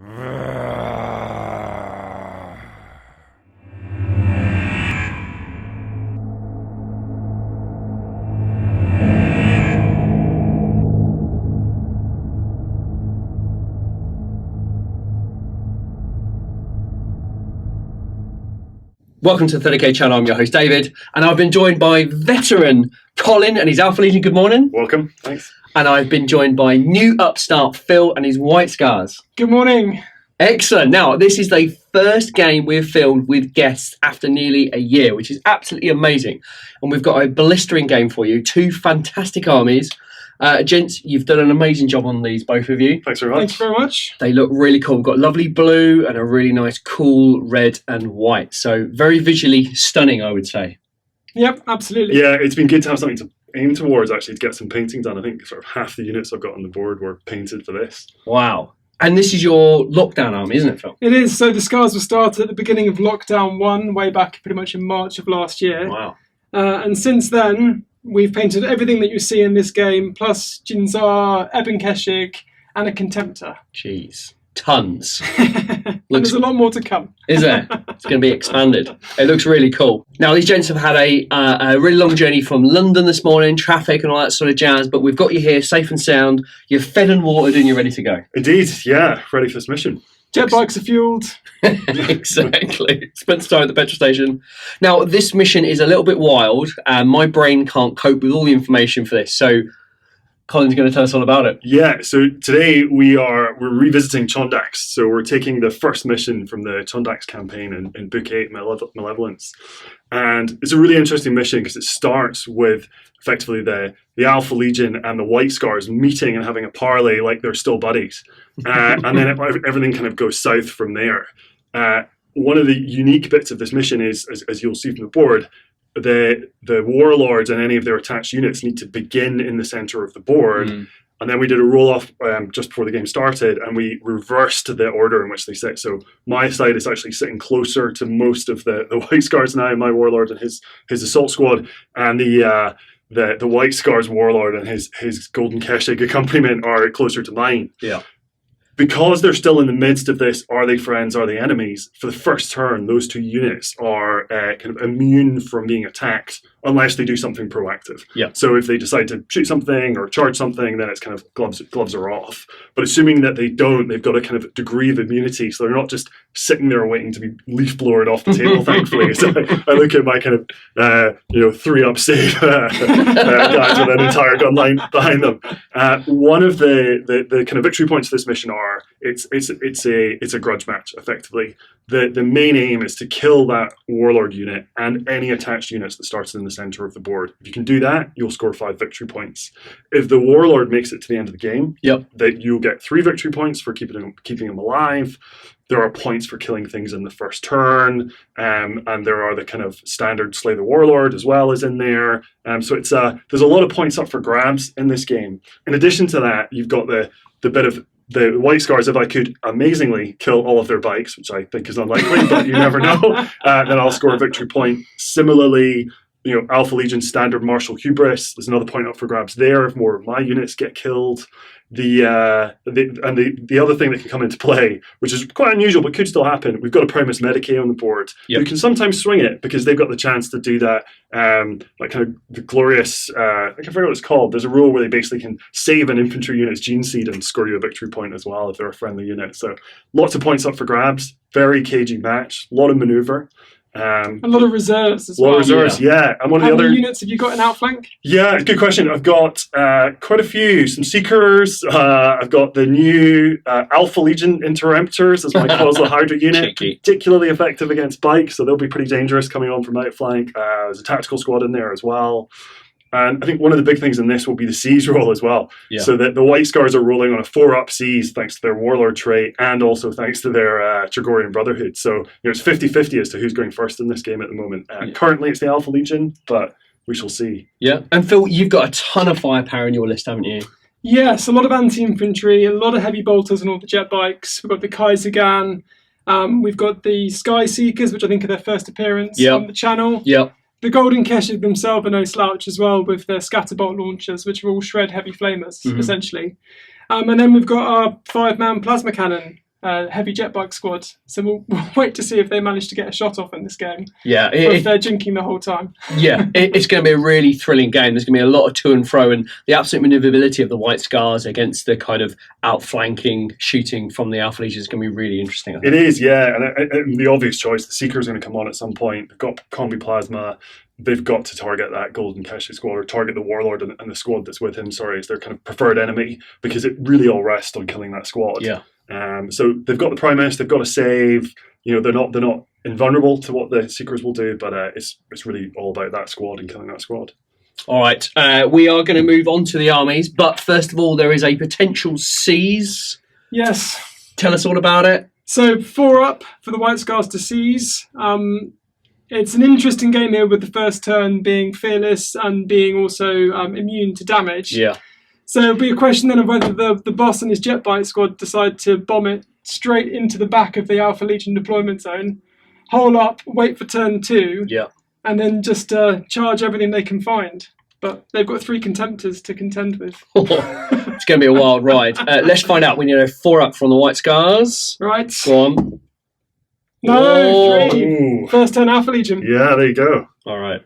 Welcome to the 30k channel. I'm your host David, and I've been joined by veteran Colin and his Alpha Legion. Good morning. Welcome. Thanks. And I've been joined by new upstart Phil and his White Scars. Good morning. Excellent. Now, this is the first game we've filmed with guests after nearly a year, which is absolutely amazing. And we've got a blistering game for you. Two fantastic armies. Gents, you've done an amazing job on these, both of you. Thanks very much. Thanks very much. They look really cool. We've got lovely blue and a really nice cool red and white. So very visually stunning, I would say. Yep, absolutely. Yeah, it's been good to have something to aim towards, actually, to get some painting done. I think sort of half the units I've got on the board were painted for this. Wow. And this is your lockdown army, isn't it, Phil? It is. So the Scars were started at the beginning of Lockdown 1, way back pretty much in March of last year. Wow. And since then, we've painted everything that you see in this game, plus Jinzar, Ebon Keshik, and a Contemptor. Jeez. Tons. And there's a lot more to come. Is there? It's going to be expanded. It looks really cool. Now, these gents have had a really long journey from London this morning, traffic and all that sort of jazz, but we've got you here safe and sound. You're fed and watered and you're ready to go. Indeed, yeah. Ready for this mission. Jet bikes are fueled. Exactly. Spent some time at the petrol station. Now, this mission is a little bit wild, and my brain can't cope with all the information for this. So, Colin's going to tell us all about it. Yeah, so today we're revisiting Chondax. So we're taking the first mission from the Chondax campaign in Book 8, Malevolence. And it's a really interesting mission because it starts with effectively the Alpha Legion and the White Scars meeting and having a parley like they're still buddies. And then everything kind of goes south from there. One of the unique bits of this mission is, as you'll see from the board, the warlords and any of their attached units need to begin in the center of the board. And then we did a roll-off just before the game started, and we reversed the order in which they sit. So my side is actually sitting closer to most of the White Scars now, my warlord and his assault squad, and the White Scars warlord and his Golden Keshik accompaniment are closer to mine. Yeah. Because they're still in the midst of this, are they friends, are they enemies? For the first turn, those two units are kind of immune from being attacked unless they do something proactive. Yeah. So if they decide to shoot something or charge something, then it's kind of gloves are off. But assuming that they don't, they've got a kind of degree of immunity, so they're not just sitting there waiting to be leaf blowered off the table, thankfully. So I look at my kind of 3-up save guys with an entire gun line behind them. One of the kind of victory points of this mission are it's a grudge match, effectively. The main aim is to kill that warlord unit and any attached units that starts in the center of the board. If you can do that, you'll score 5 victory points. If the warlord makes it to the end of the game, that you'll get 3 victory points for keeping him alive. There are points for killing things in the first turn, and there are the kind of standard slay the warlord as well as in there. So it's there's a lot of points up for grabs in this game. In addition to that, you've got the bit of the White Scars. If I could amazingly kill all of their bikes, which I think is unlikely, but you never know, then I'll score a victory point. Similarly, Alpha Legion standard martial hubris. There's another point up for grabs there if more of my units get killed. The other thing that can come into play, which is quite unusual but could still happen, we've got a Primus Medicae on the board who can sometimes swing it because they've got the chance to do that, like kind of the glorious, I can forget what it's called. There's a rule where they basically can save an infantry unit's gene seed and score you a victory point as well if they're a friendly unit. So lots of points up for grabs, very cagey match, a lot of maneuver. A lot of reserves as well. A lot of reserves, yeah. And one of the other units have you got in outflank? Yeah, good question. I've got quite a few. Some Seekers. I've got the new Alpha Legion Interrupters as my Causal Hydra unit. Particularly effective against bikes, so they'll be pretty dangerous coming on from outflank. There's a tactical squad in there as well. And I think one of the big things in this will be the Seize roll as well. Yeah. So that the White Scars are rolling on a 4-up Seize thanks to their Warlord trait and also thanks to their Trigorian Brotherhood. So it's 50-50 as to who's going first in this game at the moment. Currently it's the Alpha Legion, but we shall see. Yeah. And Phil, you've got a ton of firepower in your list, haven't you? Yes, a lot of anti-infantry, a lot of heavy bolters and all the jet bikes. We've got the Khagan. We've got the Sky Seekers, which I think are their first appearance on the channel. Yep. The Golden Keshik themselves are no slouch as well, with their scatterbolt launchers, which are all shred heavy flamers, essentially. And then we've got our 5-man plasma cannon, heavy jet bike squad. So we'll wait to see if they manage to get a shot off in this game. Yeah, or if they're jinking the whole time. It's going to be a really thrilling game. There's going to be a lot of to and fro, and the absolute maneuverability of the White Scars against the kind of outflanking shooting from the Alpha Legion is going to be really interesting. I think. It is, yeah. And the obvious choice, the Seeker is going to come on at some point. They've got Combi Plasma. They've got to target that Golden Keshe squad, or target the Warlord and the squad that's with him, as their kind of preferred enemy, because it really all rests on killing that squad. Yeah. So they've got the Primus, they've got to save. They're not invulnerable to what the Seekers will do, but it's really all about that squad and killing that squad. All right, we are going to move on to the armies, but first of all, there is a potential seize. Yes. Tell us all about it. So 4 up for the White Scars to seize. It's an interesting game here, with the first turn being fearless and being also immune to damage. Yeah. So it'll be a question then of whether the boss and his jet bike squad decide to bomb it straight into the back of the Alpha Legion deployment zone, hole up, wait for turn 2, and then just charge everything they can find. But they've got 3 contemptors to contend with. It's going to be a wild ride. Let's find out. We need a 4 up from the White Scars. Right. Go on. No, 3. Ooh. First turn Alpha Legion. Yeah, there you go. All right.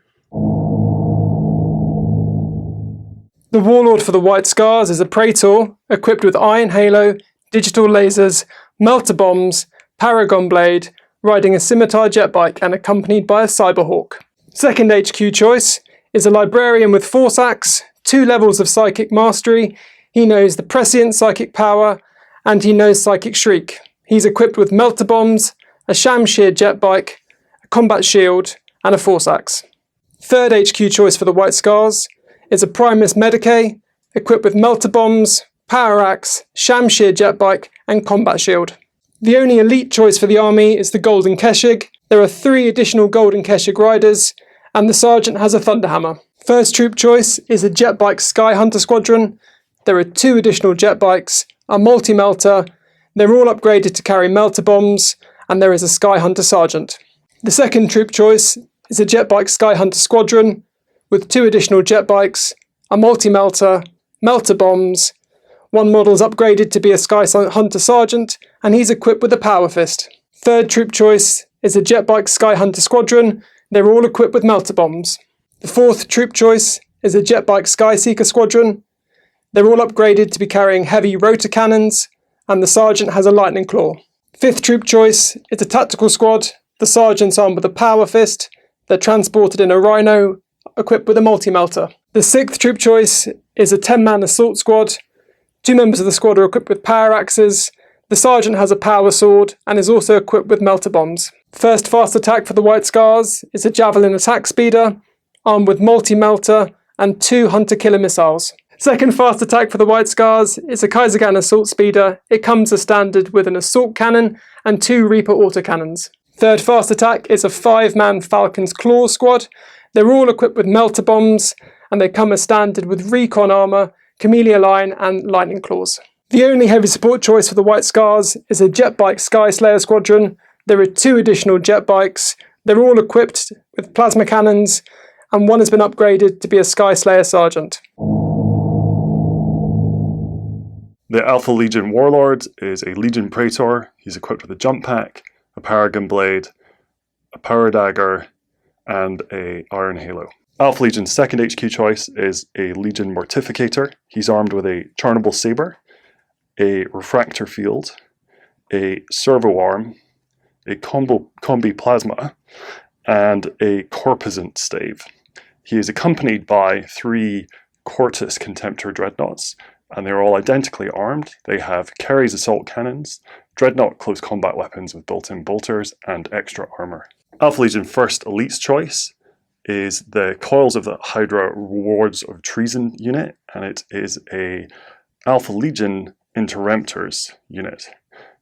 The Warlord for the White Scars is a Praetor equipped with Iron Halo, digital lasers, melter bombs, Paragon Blade, riding a Scimitar jet bike and accompanied by a Cyberhawk. Second HQ choice is a Librarian with Force Axe, 2 levels of Psychic Mastery. He knows the Prescient Psychic Power, and he knows Psychic Shriek. He's equipped with melter bombs, a Shamshir jet bike, a combat shield, and a Force Axe. Third HQ choice for the White Scars is a Primus Medicae, equipped with melter bombs, power axe, Shamshir jet bike, and combat shield. The only elite choice for the army is the Golden Keshe. There are 3 additional Golden Keshe riders, and the Sergeant has a Thunderhammer. First troop choice is a jet bike Sky Hunter squadron. There are 2 additional jet bikes, a multi-melter. They're all upgraded to carry melter bombs, and there is a Sky Hunter Sergeant. The second troop choice is a jet bike Sky Hunter squadron, with 2 additional jet bikes, a multi-melter, melter bombs. One model is upgraded to be a Sky Hunter Sergeant, and he's equipped with a Power Fist. Third troop choice is a jet bike Sky Hunter squadron. They're all equipped with melter bombs. The fourth troop choice is a jet bike Sky Seeker squadron. They're all upgraded to be carrying heavy rotor cannons, and the Sergeant has a Lightning Claw. Fifth troop choice is a tactical squad. The Sergeant's armed with a Power Fist. They're transported in a Rhino, equipped with a multi-melter. The sixth troop choice is a 10-man assault squad. 2 members of the squad are equipped with power axes. The Sergeant has a power sword and is also equipped with melter bombs. First fast attack for the White Scars is a Javelin attack speeder, armed with multi-melter and 2 hunter-killer missiles. Second fast attack for the White Scars is a Khagan assault speeder. It comes as standard with an assault cannon and 2 Reaper autocannons. Third fast attack is a 5-man Falcon's Claw squad. They're all equipped with melter bombs, and they come as standard with recon armour, Camellia Line and Lightning Claws. The only heavy support choice for the White Scars is a jet bike Sky Slayer squadron. There are 2 additional jet bikes. They're all equipped with plasma cannons, and one has been upgraded to be a Sky Slayer Sergeant. The Alpha Legion Warlord is a Legion Praetor. He's equipped with a jump pack, a Paragon Blade, a Power Dagger, and a Iron Halo. Alpha Legion's second HQ choice is a Legion Mortificator. He's armed with a Charnable Saber, a Refractor Field, a Servo Arm, a Combi Plasma, and a Corposant Stave. He is accompanied by 3 Quartus Contemptor Dreadnoughts, and they're all identically armed. They have Kerry's assault cannons, Dreadnought close combat weapons with built-in bolters, and extra armour. Alpha Legion first elite's choice is the Coils of the Hydra Rewards of Treason unit, and it is a Alpha Legion Interruptors unit.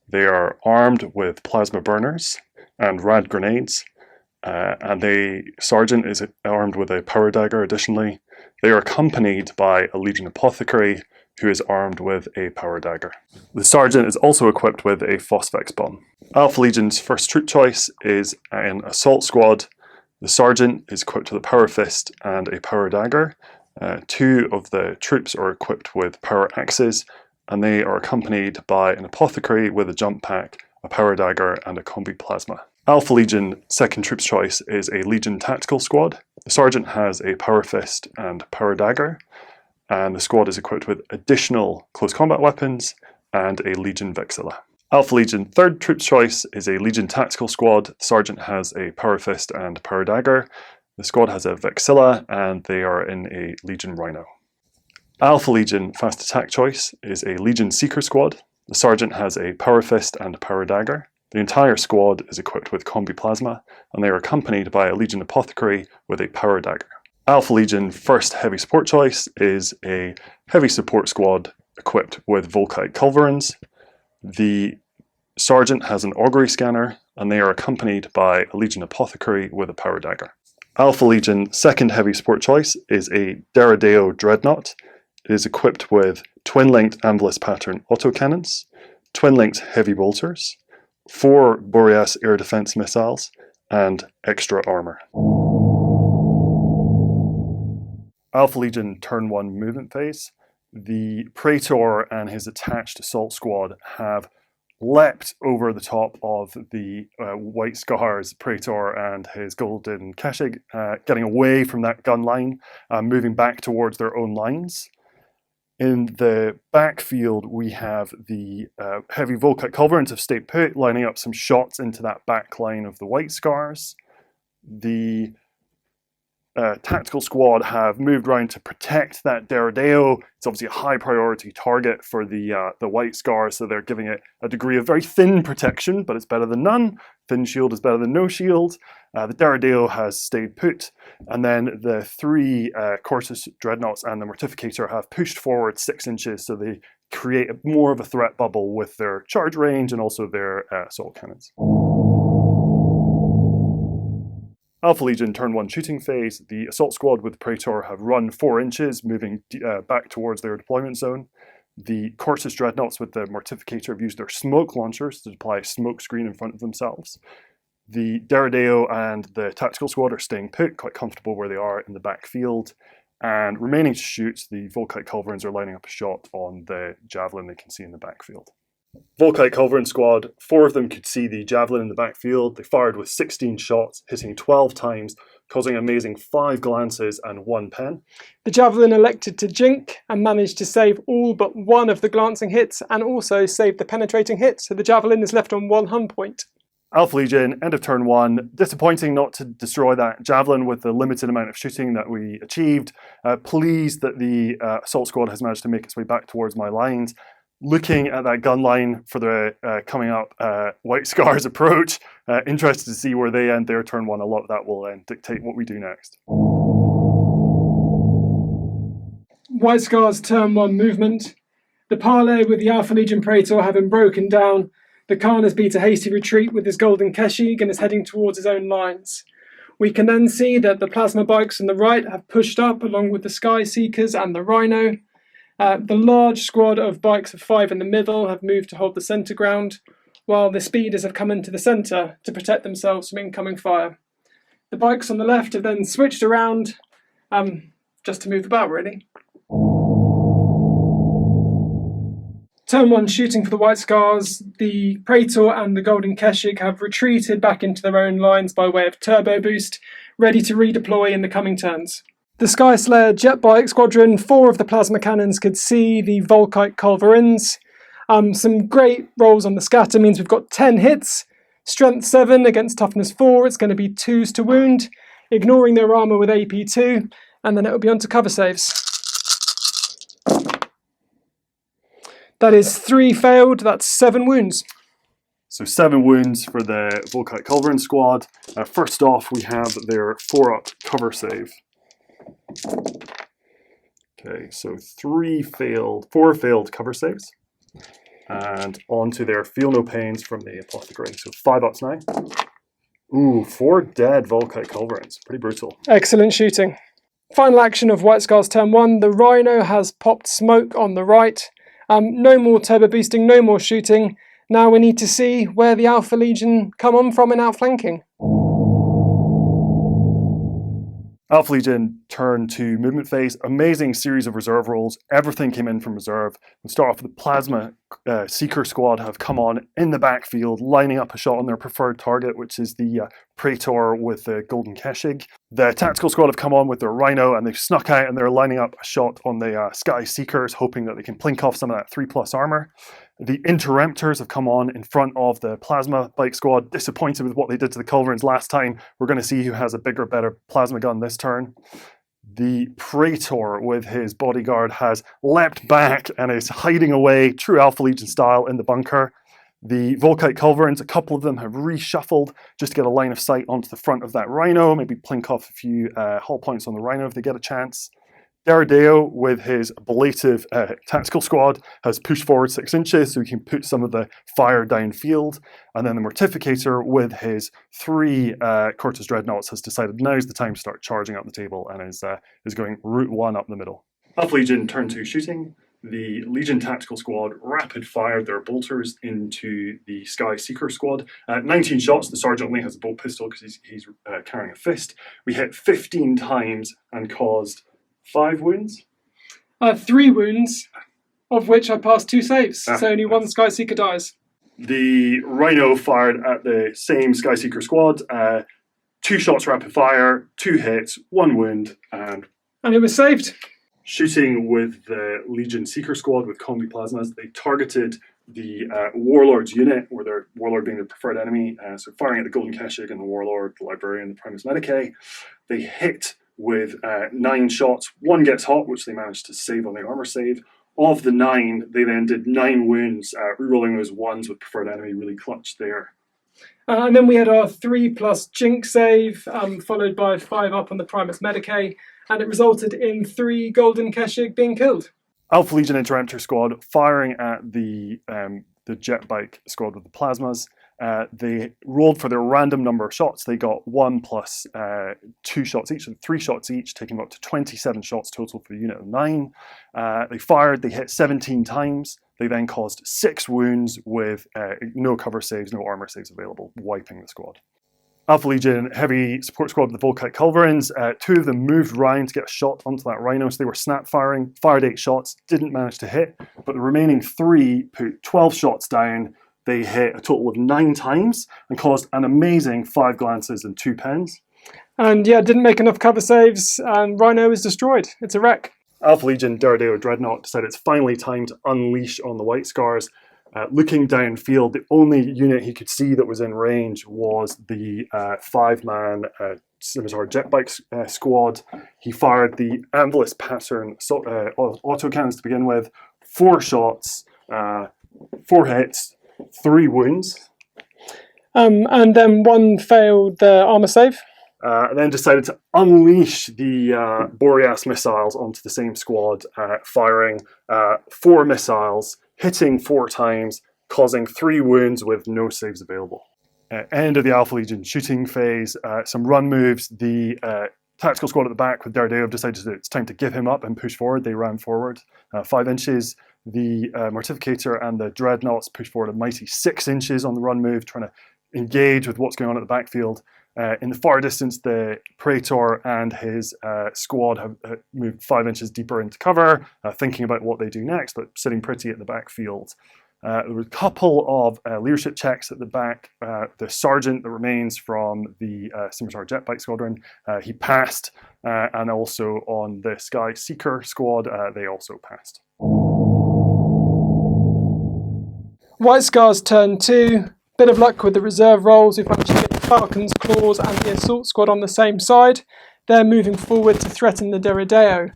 They are armed with plasma burners and rad grenades, and the Sergeant is armed with a Power Dagger additionally. They are accompanied by a Legion Apothecary who is armed with a Power Dagger. The Sergeant is also equipped with a Phosphex Bomb. Alpha Legion's first troop choice is an Assault Squad. The Sergeant is equipped with a Power Fist and a Power Dagger. 2 of the troops are equipped with Power Axes, and they are accompanied by an apothecary with a jump pack, a power dagger, and a combi plasma. Alpha Legion, second troops choice, is a Legion tactical squad. The sergeant has a power fist and power dagger, and the squad is equipped with additional close combat weapons and a Legion vexilla. Alpha Legion, third troops choice, is a Legion tactical squad. The sergeant has a power fist and power dagger. The squad has a vexilla, and they are in a Legion rhino. Alpha Legion, fast attack choice, is a Legion seeker squad. The sergeant has a power fist and power dagger. The entire squad is equipped with combi plasma, and they are accompanied by a Legion apothecary with a power dagger. Alpha Legion, first heavy support choice, is a heavy support squad equipped with Volkite culverins. The sergeant has an augury scanner, and they are accompanied by a Legion apothecary with a power dagger. Alpha Legion, second heavy support choice, is a Deradeo dreadnought. It is equipped with twin-linked Ambulis pattern autocannons, twin-linked heavy bolters, 4 Boreas air defense missiles, and extra armor. Alpha Legion turn 1 movement phase. The Praetor and his attached assault squad have leapt over the top of the White Scars Praetor and his golden Keshig, getting away from that gun line, moving back towards their own lines. In the backfield, we have the heavy Volkite culverins have stayed put, lining up some shots into that back line of the White Scars. The tactical squad have moved around to protect that Deradeo. It's obviously a high priority target for the White Scars, so they're giving it a degree of very thin protection, but it's better than none. Thin shield is better than no shield. The Deradeo has stayed put, and then the 3 Corsus Dreadnoughts and the Mortificator have pushed forward 6 inches, so they create more of a threat bubble with their charge range and also their assault cannons. Alpha Legion turn 1 shooting phase. The assault squad with Praetor have run 4 inches, moving back towards their deployment zone. The Corsus Dreadnoughts with the Mortificator have used their smoke launchers to deploy a smoke screen in front of themselves. The Deradeo and the tactical squad are staying put, quite comfortable where they are in the backfield. And remaining to shoot, the Volkite culverins are lining up a shot on the javelin they can see in the backfield. Volkite Culverin squad, 4 of them could see the javelin in the backfield. They fired with 16 shots, hitting 12 times, causing an amazing 5 glances and 1 pen. The javelin elected to jink and managed to save all but 1 of the glancing hits and also saved the penetrating hit, so the javelin is left on 1 hum point. Alpha Legion, end of turn 1. Disappointing not to destroy that javelin with the limited amount of shooting that we achieved. Pleased that the assault squad has managed to make its way back towards my lines. Looking at that gun line for the coming up White Scars approach, interested to see where they end their turn 1. A lot of that will then dictate what we do next. White Scars turn 1 movement. The parley with the Alpha Legion Praetor having broken down, the Khan has beat a hasty retreat with his golden Keshig and is heading towards his own lines. We can then see that the plasma bikes on the right have pushed up along with the Sky Seekers and the Rhino. The large squad of bikes of 5 in the middle have moved to hold the centre ground, while the speeders have come into the centre to protect themselves from incoming fire. The bikes on the left have then switched around, just to move about really. Turn 1 shooting for the White Scars. The Praetor and the Golden Keshig have retreated back into their own lines by way of turbo boost, ready to redeploy in the coming turns. The Sky Slayer jet bike squadron, 4 of the plasma cannons could see the Volkite culverins. Some great rolls on the scatter means we've got 10 hits. Strength 7 against toughness 4, it's going to be 2s to wound, ignoring their armour with AP2, and then it'll be on to cover saves. That is 3 failed, that's 7 wounds. So 7 wounds for the Volkite Culverin squad. First off, we have their 4-up cover save. Okay, so 4 failed cover saves. And on to their feel no pains from the apothecary. So 5 ups now. Ooh, 4 dead Volkite culverins. Pretty brutal. Excellent shooting. Final action of White Scars turn 1. The Rhino has popped smoke on the right. No more turbo boosting, no more shooting. Now we need to see where the Alpha Legion come on from in outflanking. Alpha Legion turned to movement phase. Amazing series of reserve rolls. Everything came in from reserve. We'll start off with the Plasma Seeker squad have come on in the backfield, lining up a shot on their preferred target, which is the Praetor with the Golden Keshig. The Tactical squad have come on with their Rhino, and they've snuck out and they're lining up a shot on the Sky Seekers, hoping that they can plink off some of that 3+ armor. The Interruptors have come on in front of the Plasma Bike squad, disappointed with what they did to the Culverins last time. We're going to see who has a bigger, better plasma gun this turn. The Praetor with his bodyguard has leapt back and is hiding away, true Alpha Legion style, in the bunker. The Volkite Culverins, a couple of them have reshuffled just to get a line of sight onto the front of that Rhino, maybe plink off a few hull points on the Rhino if they get a chance. Deradeo, with his ablative tactical squad, has pushed forward 6 inches so he can put some of the fire downfield. And then the Mortificator, with his 3 Cortus Dreadnoughts, has decided now's the time to start charging up the table and is going route 1 up the middle. Alpha Legion turn to shooting. The Legion Tactical Squad rapid fired their bolters into the Sky Seeker Squad. 19 shots. The Sergeant only has a bolt pistol because he's carrying a fist. We hit 15 times and caused 5 wounds? 3 wounds, of which I passed 2 saves, so only 1 Sky Seeker dies. The Rhino fired at the same Sky Seeker squad. 2 shots rapid fire, 2 hits, 1 wound, and it was saved. Shooting with the Legion Seeker squad with combi plasmas, they targeted the Warlord's unit, or their Warlord being the preferred enemy, so firing at the Golden Keshig and the Warlord, the Librarian, the Primus Medicae. They hit with 9 shots. 1 gets hot, which they managed to save on the armor save. Of the 9, they then did 9 wounds, rerolling those 1s with preferred enemy, really clutch there. And then we had our 3+ Jinx save, followed by 5 up on the Primus Medicae, and it resulted in 3 Golden Keshig being killed. Alpha Legion Interruptor squad firing at the jet bike squad with the plasmas. They rolled for their random number of shots. They got 1 plus 2 shots each, so 3 shots each, taking them up to 27 shots total for the unit of 9. They fired, they hit 17 times. They then caused 6 wounds with no cover saves, no armor saves available, wiping the squad. Alpha Legion heavy support squad with the Volkite Culverins. 2 of them moved round to get a shot onto that Rhino, so they were snap firing, fired 8 shots, didn't manage to hit, but the remaining 3 put 12 shots down. They hit a total of 9 times and caused an amazing 5 glances and 2 pens. And yeah, didn't make enough cover saves, and Rhino is destroyed. It's a wreck. Alpha Legion Deradeo Dreadnought decided it's finally time to unleash on the White Scars. Looking downfield, the only unit he could see that was in range was the 5-man Scimitar Jetbike squad. He fired the Anvilus pattern autocannons to begin with. 4 shots, 4 hits, 3 wounds. And then 1 failed the armor save. And then decided to unleash the Boreas missiles onto the same squad, firing 4 missiles, hitting 4 times, causing 3 wounds with no saves available. End of the Alpha Legion shooting phase, some run moves. The tactical squad at the back with Deradeo decided that it's time to give him up and push forward. They ran forward 5 inches. The Mortificator and the Dreadnoughts pushed forward a mighty 6 inches on the run move, trying to engage with what's going on at the backfield. In the far distance, the Praetor and his squad have moved 5 inches deeper into cover, thinking about what they do next, but sitting pretty at the backfield. There were a couple of leadership checks at the back. The sergeant that remains from the Scimitar Jetbike Squadron, he passed, and also on the Sky Seeker squad, they also passed. White Scars turn 2. Bit of luck with the reserve rolls. We've managed to get the Falcons, Claws and the Assault Squad on the same side. They're moving forward to threaten the Deradeo.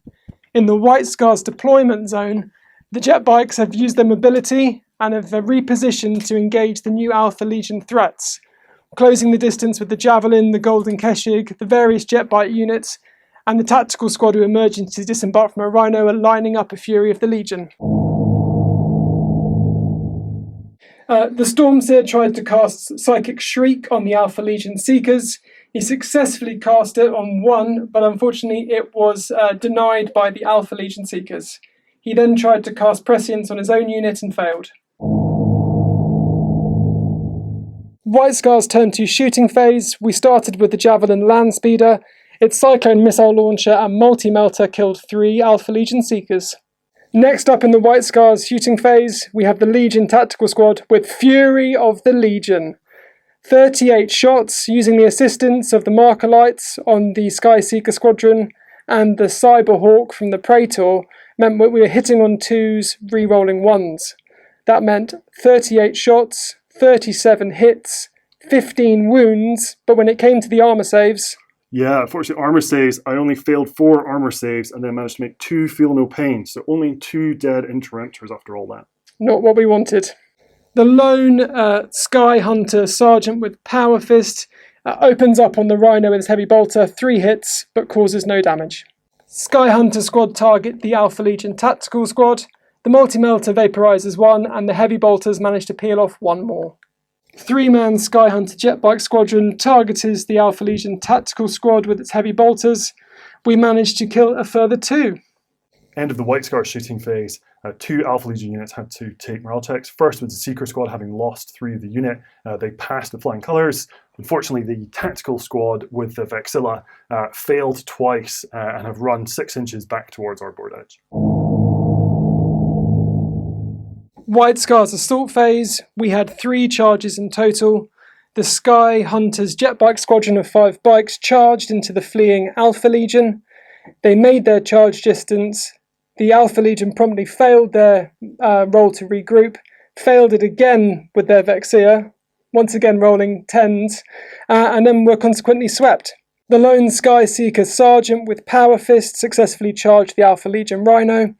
In the White Scars deployment zone, the jet bikes have used their mobility and have repositioned to engage the new Alpha Legion threats, closing the distance with the Javelin, the Golden Keshig, the various jet bike units, and the tactical squad who emergency disembarked from a Rhino are lining up a Fury of the Legion. The Stormseer tried to cast Psychic Shriek on the Alpha Legion Seekers. He successfully cast it on 1, but unfortunately it was denied by the Alpha Legion Seekers. He then tried to cast Prescience on his own unit and failed. White Scars turned to shooting phase. We started with the Javelin Land Speeder. Its Cyclone missile launcher and multi-melter killed 3 Alpha Legion Seekers. Next up in the White Scars shooting phase, we have the Legion Tactical Squad with Fury of the Legion. 38 shots using the assistance of the marker lights on the Sky Seeker Squadron and the Cyberhawk from the Praetor meant that we were hitting on 2s, re-rolling 1s. That meant 38 shots, 37 hits, 15 wounds, but when it came to the armour saves... Yeah, unfortunately, armour saves, I only failed 4 armour saves and then managed to make 2 feel no pain, so only 2 dead interrupters after all that. Not what we wanted. The lone Sky Hunter Sergeant with Power Fist opens up on the Rhino with his heavy bolter, 3 hits, but causes no damage. Sky Hunter Squad target the Alpha Legion Tactical Squad. The multi-melter vaporizes 1, and the heavy bolters manage to peel off 1 more. 3-man Sky Hunter Jetbike Squadron targeted the Alpha Legion Tactical Squad with its heavy bolters. We managed to kill a further 2. End of the White Scar shooting phase. 2 Alpha Legion units had to take morale checks. First was the Seeker Squad, having lost 3 of the unit. They passed the flying colours. Unfortunately, the Tactical Squad with the Vexilla failed twice and have run 6 inches back towards our board edge. White Scars assault phase, we had 3 charges in total. The Sky Hunters Jetbike Squadron of 5 bikes charged into the fleeing Alpha Legion. They made their charge distance. The Alpha Legion promptly failed their roll to regroup, failed it again with their Vexilla, once again rolling 10s, and then were consequently swept. The lone Sky Seeker Sergeant with Power Fist successfully charged the Alpha Legion Rhino.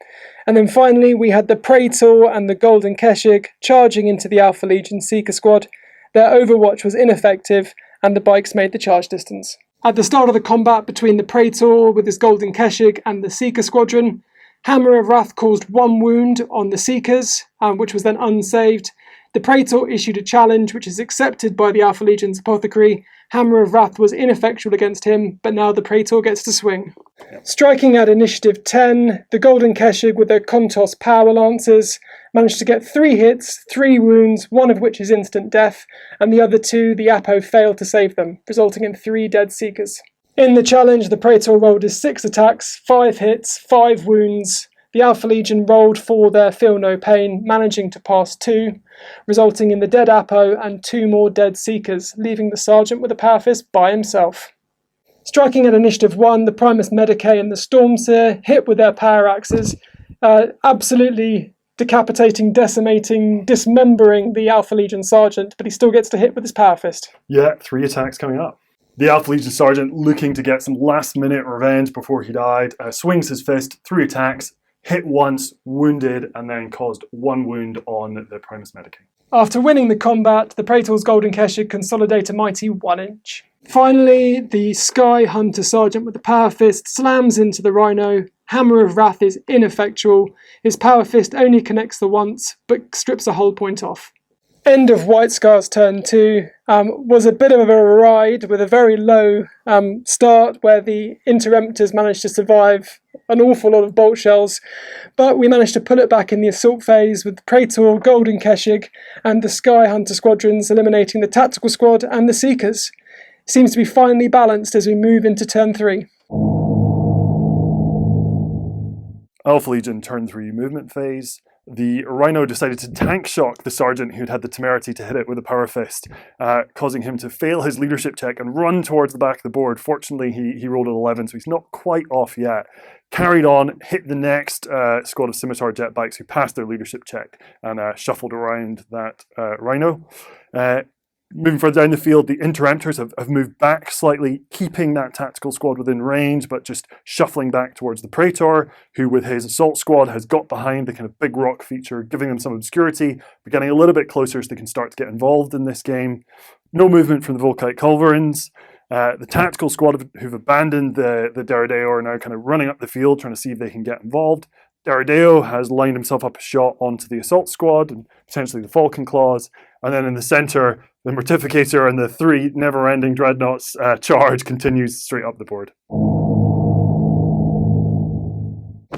And then finally we had the Praetor and the Golden Keshig charging into the Alpha Legion Seeker Squad. Their overwatch was ineffective and the bikes made the charge distance. At the start of the combat between the Praetor with his Golden Keshig and the Seeker Squadron, Hammer of Wrath caused 1 wound on the Seekers, which was then unsaved. The Praetor issued a challenge which is accepted by the Alpha Legion's Apothecary. Hammer of Wrath was ineffectual against him, but now the Praetor gets to swing. Striking at initiative 10, the Golden Keshig with their Kontos Power Lancers managed to get 3 hits, 3 wounds, 1 of which is instant death, and the other 2, the Apo failed to save them, resulting in 3 dead Seekers. In the challenge, the Praetor rolled his 6 attacks, 5 hits, 5 wounds. The Alpha Legion rolled for their Feel No Pain, managing to pass 2, resulting in the dead Apo and 2 more dead Seekers, leaving the Sergeant with a Power Fist by himself. Striking at initiative 1, the Primus Medicae and the Stormseer hit with their power axes, absolutely decapitating, decimating, dismembering the Alpha Legion Sergeant, but he still gets to hit with his Power Fist. Yeah, 3 attacks coming up. The Alpha Legion Sergeant, looking to get some last-minute revenge before he died, swings his fist, 3 attacks, hit once, wounded, and then caused 1 wound on the Primus Medicae. After winning the combat, the Praetor's Golden Keshig consolidate a mighty 1 inch. Finally, the Sky Hunter Sergeant with the Power Fist slams into the Rhino. Hammer of Wrath is ineffectual. His Power Fist only connects the once, but strips a whole point off. End of White Scar's turn 2 was a bit of a ride with a very low start where the Interemptors managed to survive an awful lot of bolt shells, but we managed to pull it back in the assault phase with the Praetor, Golden Keshig and the Sky Hunter squadrons eliminating the Tactical Squad and the Seekers. Seems to be finely balanced as we move into turn 3. Alpha Legion turn 3 movement phase. The Rhino decided to tank shock the Sergeant who'd had the temerity to hit it with a Power Fist, causing him to fail his leadership check and run towards the back of the board. Fortunately, he rolled an 11, so he's not quite off yet. Carried on, hit the next squad of Scimitar jet bikes who passed their leadership check and shuffled around that Rhino. Moving further down the field, the Interemptors have moved back slightly, keeping that tactical squad within range, but just shuffling back towards the Praetor, who with his assault squad has got behind the kind of big rock feature, giving them some obscurity, but getting a little bit closer so they can start to get involved in this game. No movement from the Volkite Culverins. The tactical squad who've abandoned the Derrideo are now kind of running up the field, trying to see if they can get involved. Derrideo has lined himself up a shot onto the assault squad and potentially the Falcon Claws. And then in the centre, the Mortificator and the 3 never-ending Dreadnoughts charge continues straight up the board.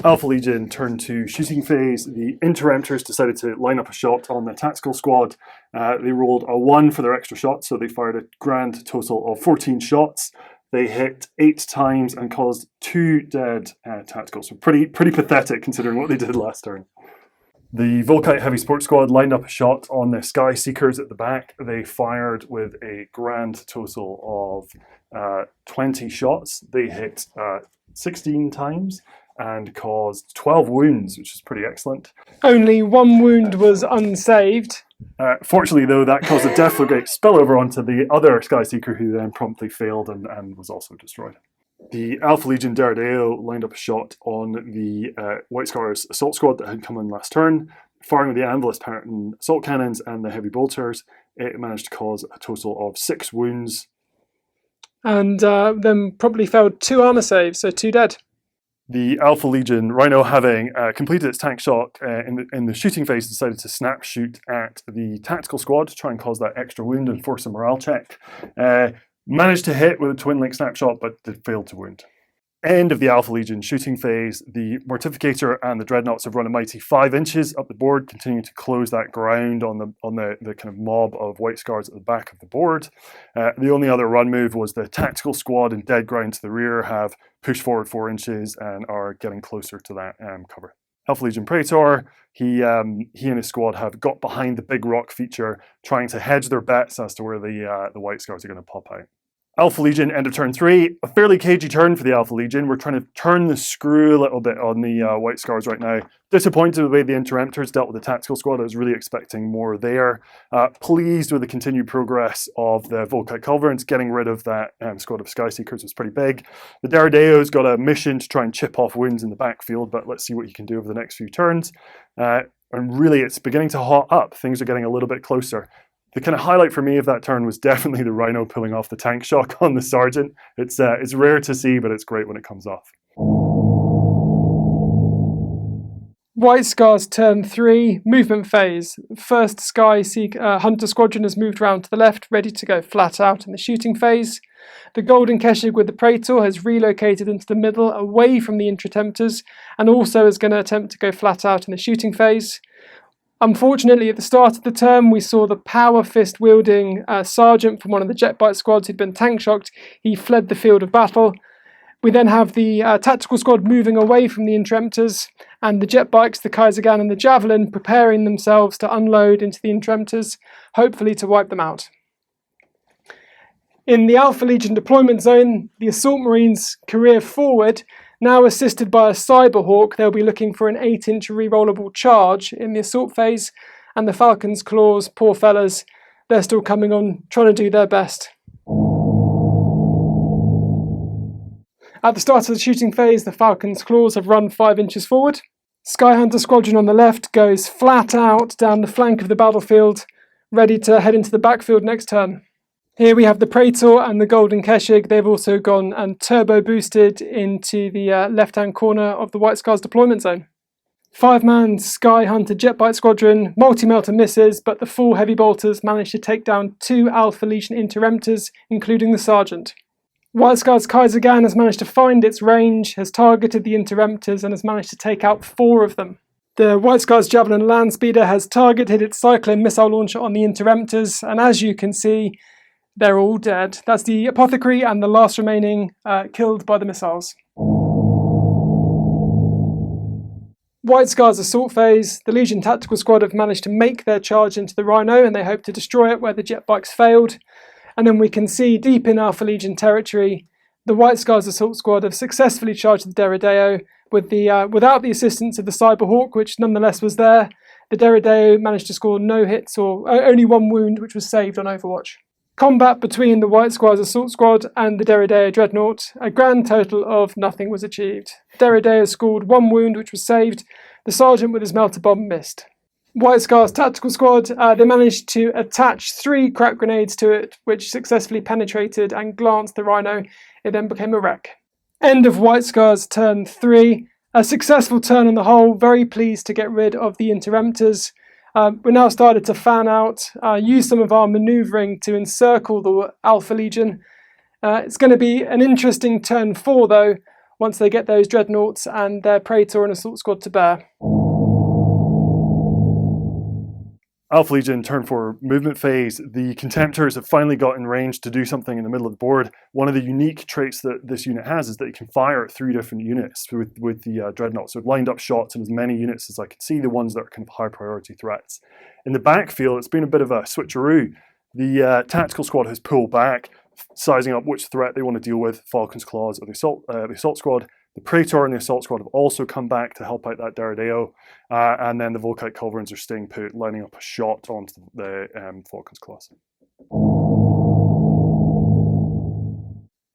Alpha Legion turn 2 shooting phase. The Interemptors decided to line up a shot on the tactical squad. They rolled a 1 for their extra shots, so they fired a grand total of 14 shots. They hit 8 times and caused 2 dead tacticals. So pretty pathetic considering what they did last turn. The Volkite Heavy Support Squad lined up a shot on the Sky Seekers at the back. They fired with a grand total of 20 shots. They hit 16 times and caused 12 wounds, which is pretty excellent. Only 1 wound was unsaved. Fortunately, though, that caused a Deflagrate spillover onto the other Sky Seeker, who then promptly failed and was also destroyed. The Alpha Legion Deredeo lined up a shot on the White Scars Assault Squad that had come in last turn. Firing with the Anvilist Pattern Assault Cannons and the Heavy Bolters, it managed to cause a total of 6 wounds. And then probably failed 2 armor saves, so 2 dead. The Alpha Legion Rhino, having completed its tank shot in the shooting phase, decided to snap shoot at the tactical squad to try and cause that extra wound and force a morale check. Managed to hit with a twin link snapshot, but did fail to wound. End of the Alpha Legion shooting phase. The Mortificator and the Dreadnoughts have run a mighty 5 inches up the board, continuing to close that ground on the kind of mob of White Scars at the back of the board. The only other run move was the tactical squad in dead ground to the rear have pushed forward 4 inches and are getting closer to that cover. Alpha Legion Praetor, he and his squad have got behind the big rock feature, trying to hedge their bets as to where the White Scars are going to pop out. Alpha Legion, end of turn 3. A fairly cagey turn for the Alpha Legion. We're trying to turn the screw a little bit on the White Scars right now. Disappointed with the way the Interemptors dealt with the tactical squad. I was really expecting more there. Pleased with the continued progress of the Volkite Culverins. Getting rid of that squad of Sky Seekers was pretty big. The Deredeo's got a mission to try and chip off wounds in the backfield, but let's see what you can do over the next few turns. And really, it's beginning to hot up. Things are getting a little bit closer. The kind of highlight for me of that turn was definitely the Rhino pulling off the tank shock on the Sergeant. It's rare to see, but it's great when it comes off. White Scars turn 3, movement phase. First Sky Hunter Squadron has moved round to the left, ready to go flat out in the shooting phase. The Golden Keshig with the Praetor has relocated into the middle, away from the Intratemptors, and also is going to attempt to go flat out in the shooting phase. Unfortunately, at the start of the turn, we saw the power fist wielding sergeant from one of the jet bite squads who'd been tank shocked. He fled the field of battle. We then have the tactical squad moving away from the Interemptors, and the jet bikes, the Kaisergan and the Javelin, preparing themselves to unload into the Interemptors, hopefully to wipe them out. In the Alpha Legion deployment zone, the Assault Marines career forward. Now assisted by a Cyberhawk, they'll be looking for an 8-inch rerollable charge in the assault phase, and the Falcon's Claws, poor fellas, they're still coming on, trying to do their best. At the start of the shooting phase, the Falcon's Claws have run 5 inches forward. Sky Hunter Squadron on the left goes flat out down the flank of the battlefield, ready to head into the backfield next turn. Here we have the Praetor and the Golden Keshig. They've also gone and turbo boosted into the left-hand corner of the White Scars deployment zone. 5-man Sky Hunter Jetbite Squadron, multi-melter misses, but the 4 heavy bolters managed to take down 2 Alpha Legion Interemptors, including the Sergeant. White Scars Kaisergan has managed to find its range, has targeted the Interemptors, and has managed to take out 4 of them. The White Scars Javelin Landspeeder has targeted its Cyclone missile launcher on the Interemptors, and as you can see, they're all dead. That's the Apothecary and the last remaining killed by the missiles. White Scars assault phase. The Legion Tactical Squad have managed to make their charge into the Rhino, and they hope to destroy it where the jet bikes failed. And then we can see deep in Alpha Legion territory, the White Scars assault squad have successfully charged the Deredeo without the assistance of the Cyberhawk, which nonetheless was there. The Deredeo managed to score no hits or only 1 wound, which was saved on Overwatch. Combat between the White Scars Assault Squad and the Deredeo Dreadnought, a grand total of nothing was achieved. Deredeo scored 1 wound, which was saved. The Sergeant with his melter bomb missed. White Scars Tactical Squad, they managed to attach 3 crack grenades to it, which successfully penetrated and glanced the Rhino. It then became a wreck. End of White Scars turn 3. A successful turn on the whole, very pleased to get rid of the Interemptors. We now started to fan out, use some of our manoeuvring to encircle the Alpha Legion. It's going to be an interesting turn 4 though, once they get those Dreadnoughts and their Praetor and Assault Squad to bear. Alpha Legion, turn 4 movement phase. The Contemptors have finally got in range to do something in the middle of the board. One of the unique traits that this unit has is that it can fire at 3 different units with the Dreadnought. So lined up shots in as many units as I can see, the ones that are kind of high priority threats. In the backfield, it's been a bit of a switcheroo. The tactical squad has pulled back, sizing up which threat they want to deal with, Falcon's Claws or the assault squad. The Praetor and the Assault Squad have also come back to help out that Deredeo, and then the Volkite Culverins are staying put, lining up a shot onto the Falcon's Claws.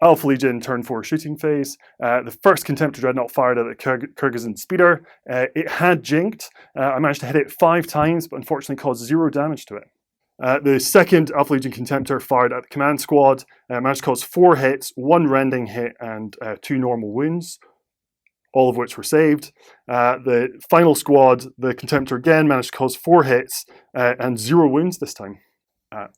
Alpha Legion, turn 4 shooting phase. The first Contemptor Dreadnought fired at the Kyrgyzstan Speeder. It had jinked. I managed to hit it 5 times, but unfortunately caused 0 damage to it. The second Alpha Legion Contemptor fired at the Command Squad, managed to cause 4 hits, 1 rending hit, and 2 normal wounds, all of which were saved. The final squad, the Contemptor again, managed to cause 4 hits and 0 wounds this time.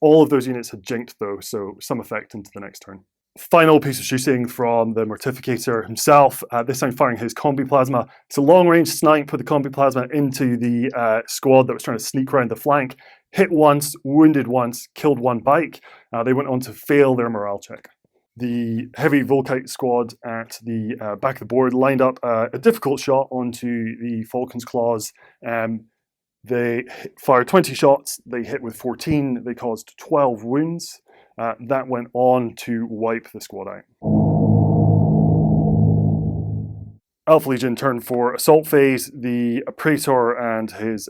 All of those units had jinked though, so some effect into the next turn. Final piece of shooting from the Mortificator himself, this time firing his Combi Plasma. It's a long-range snipe with the Combi Plasma into the squad that was trying to sneak around the flank. Hit once, wounded once, killed 1 bike. They went on to fail their morale check. The heavy Volkite squad at the back of the board lined up a difficult shot onto the Falcon's Claws. They fired 20 shots, they hit with 14, they caused 12 wounds. That went on to wipe the squad out. Alpha Legion, turn 4 assault phase. The Praetor and his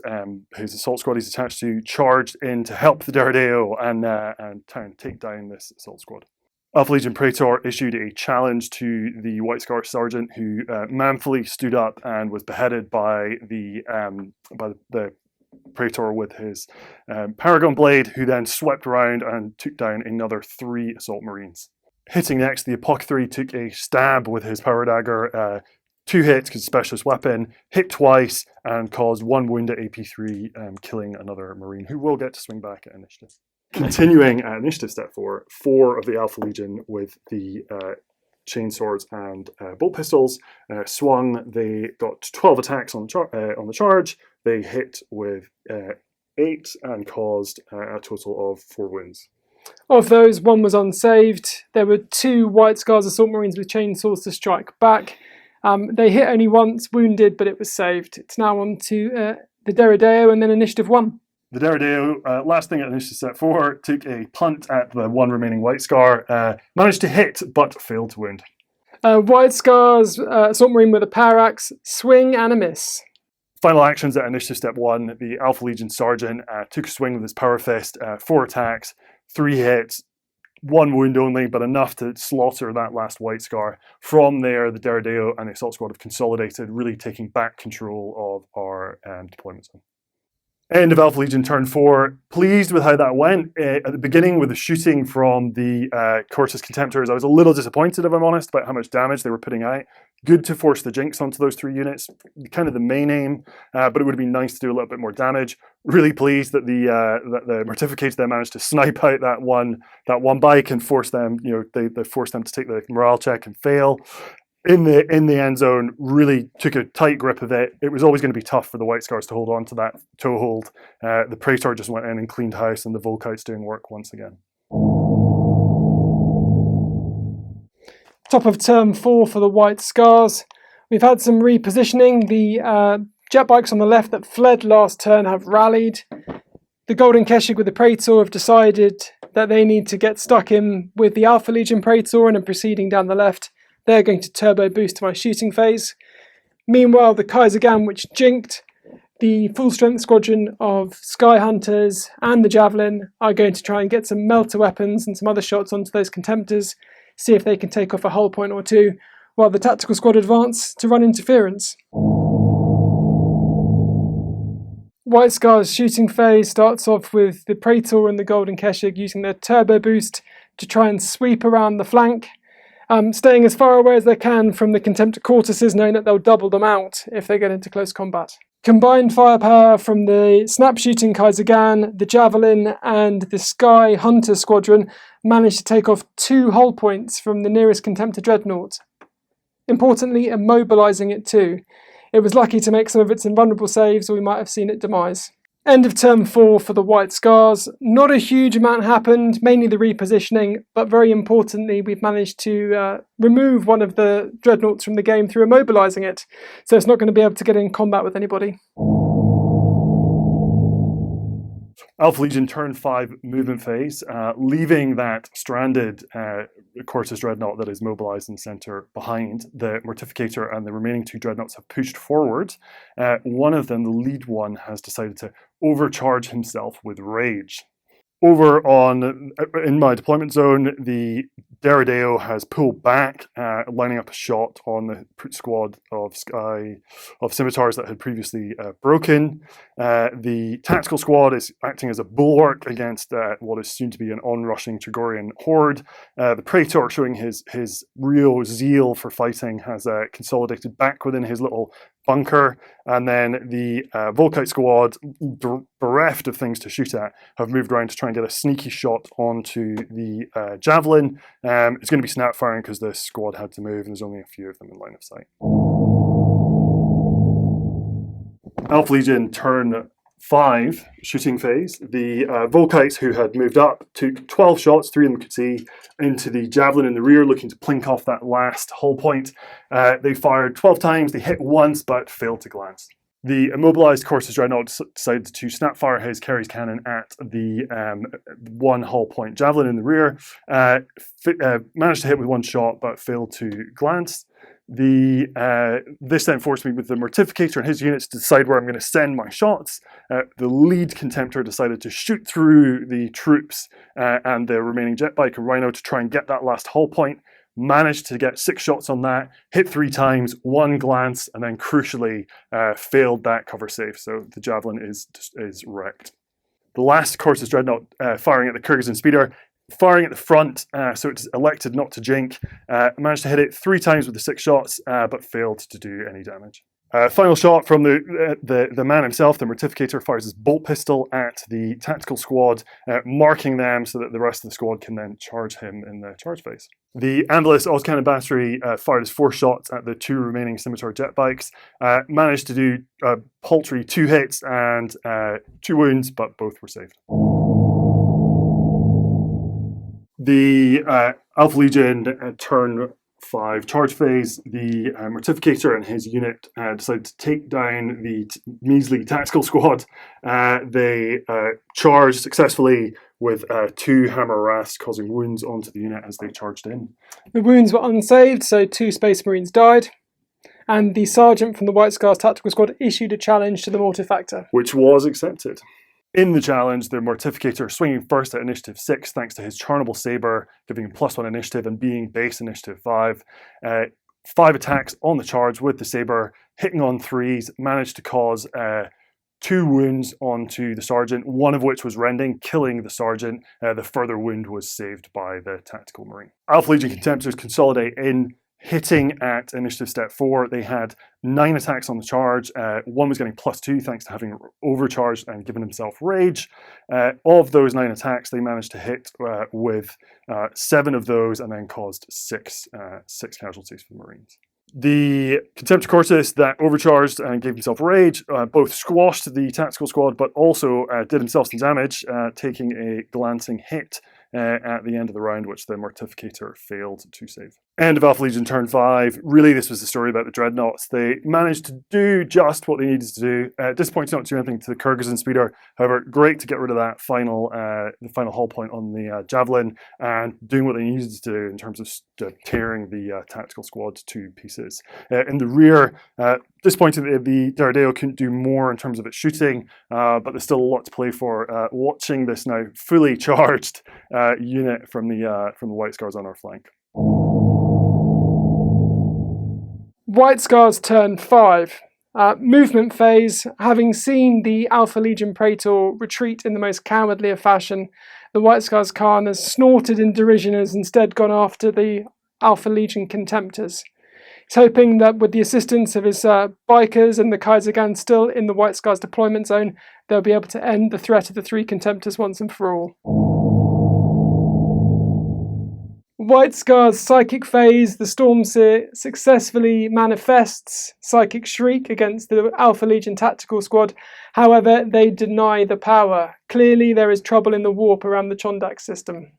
assault squad he's attached to charged in to help the Deredeo and take down this assault squad. Alpha Legion Praetor issued a challenge to the White Scar Sergeant, who manfully stood up and was beheaded by the Praetor with his Paragon Blade, who then swept around and took down another 3 Assault Marines. Hitting next, the Apothecary took a stab with his Power Dagger, 2 hits because specialist weapon, hit twice and caused 1 wound at AP3, killing another Marine who will get to swing back at initiative. Continuing at initiative step 4, 4 of the Alpha Legion with the chainswords and bolt pistols swung. They got 12 attacks on the charge. They hit with 8 and caused a total of 4 wounds. Of those, 1 was unsaved. There were 2 White Scars Assault Marines with chainsaws to strike back. They hit only once, wounded, but it was saved. It's now on to the Deredeo and then initiative 1. The Deredeo, last thing at initiative step 4, took a punt at the 1 remaining White Scar, managed to hit but failed to wound. White Scars Assault Marine with a power axe, swing and a miss. Final actions at initiative step 1, the Alpha Legion Sergeant took a swing with his Power Fist, 4 attacks, 3 hits, 1 wound only, but enough to slaughter that last White Scar. From there, the Deredeo and the Assault Squad have consolidated, really taking back control of our deployment zone. End of Alpha Legion turn 4. Pleased with how that went. At the beginning with the shooting from the Cortis Contemptors, I was a little disappointed, if I'm honest, about how much damage they were putting out. Good to force the jinx onto those 3 units, kind of the main aim, but it would have been nice to do a little bit more damage. Really pleased that the Mortificator then managed to snipe out that one bike and force them, they forced them to take the morale check and fail. In the end zone, really took a tight grip of it. It was always going to be tough for the White Scars to hold on to that toehold. The Praetor just went in and cleaned house, and the Volkite's doing work once again. Top of turn 4 for the White Scars. We've had some repositioning. The jet bikes on the left that fled last turn have rallied. The Golden Keshig with the Praetor have decided that they need to get stuck in with the Alpha Legion Praetor and are proceeding down the left. They're going to turbo boost to my shooting phase. Meanwhile, the Khagan, which jinked, the full strength squadron of Sky Hunters and the Javelin are going to try and get some melter weapons and some other shots onto those Contemptors, see if they can take off a hull point or 2, while the tactical squad advance to run interference. White Scar's shooting phase starts off with the Praetor and the Golden Keshig using their turbo boost to try and sweep around the flank. Staying as far away as they can from the Contemptor Cortices, knowing that they'll double them out if they get into close combat. Combined firepower from the snap shooting Khagan, the Javelin and the Sky Hunter squadron managed to take off 2 hull points from the nearest Contemptor Dreadnought. Importantly, immobilising it too. It was lucky to make some of its invulnerable saves, or we might have seen it demise. End of turn 4 for the White Scars. Not a huge amount happened, mainly the repositioning, but very importantly, we've managed to remove one of the dreadnoughts from the game through immobilising it, so it's not going to be able to get in combat with anybody. Alpha Legion turn 5 movement phase, leaving that stranded Cortis dreadnought that is mobilised in the centre behind. The Mortificator and the remaining 2 dreadnoughts have pushed forward. One of them, the lead one, has decided to overcharge himself with rage. Over in my deployment zone, the Deredeo has pulled back, lining up a shot on the squad of scimitars that had previously broken. The tactical squad is acting as a bulwark against what is soon to be an on-rushing Trigorian horde. The Praetor, showing his real zeal for fighting, has consolidated back within his little bunker, and then the Volkite squad, bereft of things to shoot at, have moved around to try and get a sneaky shot onto the Javelin. It's going to be snap firing because the squad had to move and there's only a few of them in line of sight. Alpha Legion turn 5 shooting phase. The Volkites, who had moved up, took 12 shots, 3 of them could see, into the Javelin in the rear, looking to plink off that last hull point. They fired 12 times, they hit once, but failed to glance. The immobilised Cortis Dreadnought decided to snapfire his Kerry's cannon at the 1 hull point Javelin in the rear. Managed to hit with 1 shot, but failed to glance. This then forced me with the Mortificator and his units to decide where I'm going to send my shots. The lead Contemptor decided to shoot through the troops and the remaining jet bike and Rhino to try and get that last hull point. Managed to get 6 shots on that, hit 3 times, 1 glance, and then crucially failed that cover save. So the Javelin is wrecked. The last Cortis Dreadnought firing at the Kyrgyzstan speeder, firing at the front, so it's elected not to jink. Managed to hit it 3 times with the 6 shots, but failed to do any damage. Final shot from the man himself, the Mortificator, fires his bolt pistol at the tactical squad, marking them so that the rest of the squad can then charge him in the charge phase. The Andalis Autocannon battery fired his 4 shots at the 2 remaining scimitar jet bikes, managed to do a paltry 2 hits and 2 wounds, but both were saved. The Alpha Legion turn 5 charge phase, the Mortificator and his unit decided to take down the measly tactical squad. They charged successfully with 2 hammer wraths, causing wounds onto the unit as they charged in. The wounds were unsaved, so 2 Space Marines died, and the sergeant from the White Scars tactical squad issued a challenge to the Mortifactor, which was accepted. In the challenge, the Mortificator, swinging first at initiative 6 thanks to his Charnable Sabre, giving him +1 initiative and being base initiative 5. 5 attacks on the charge with the Sabre, hitting on 3s, managed to cause 2 wounds onto the sergeant, one of which was rending, killing the sergeant. The further wound was saved by the tactical marine. Alpha Legion Contemptors consolidate in, hitting at initiative step 4. They had 9 attacks on the charge. 1 was getting +2 thanks to having overcharged and given himself rage. Of those 9 attacks, they managed to hit with 7 of those and then caused 6 casualties for the Marines. The Contemptor Cortis that overcharged and gave himself rage both squashed the tactical squad, but also did himself some damage, taking a glancing hit at the end of the round, which the Mortificator failed to save. End of Alpha Legion turn 5. Really, this was the story about the Dreadnoughts. They managed to do just what they needed to do. Disappointing not to do anything to the Kyrgyzstan speeder. However, great to get rid of that the final hull point on the Javelin and doing what they needed to do in terms of tearing the tactical squad to pieces. In the rear, disappointing that the Deredeo couldn't do more in terms of its shooting, but there's still a lot to play for. Watching this now fully charged unit from the White Scars on our flank. White Scars turn 5. Movement phase. Having seen the Alpha Legion Praetor retreat in the most cowardly of fashion, the White Scars Khan has snorted in derision and has instead gone after the Alpha Legion Contemptors. He's hoping that with the assistance of his bikers and the Khagan still in the White Scars deployment zone, they'll be able to end the threat of the 3 Contemptors once and for all. White Scar's psychic phase, the Stormseer successfully manifests Psychic Shriek against the Alpha Legion tactical squad. However, they deny the power. Clearly, there is trouble in the warp around the Chondax system.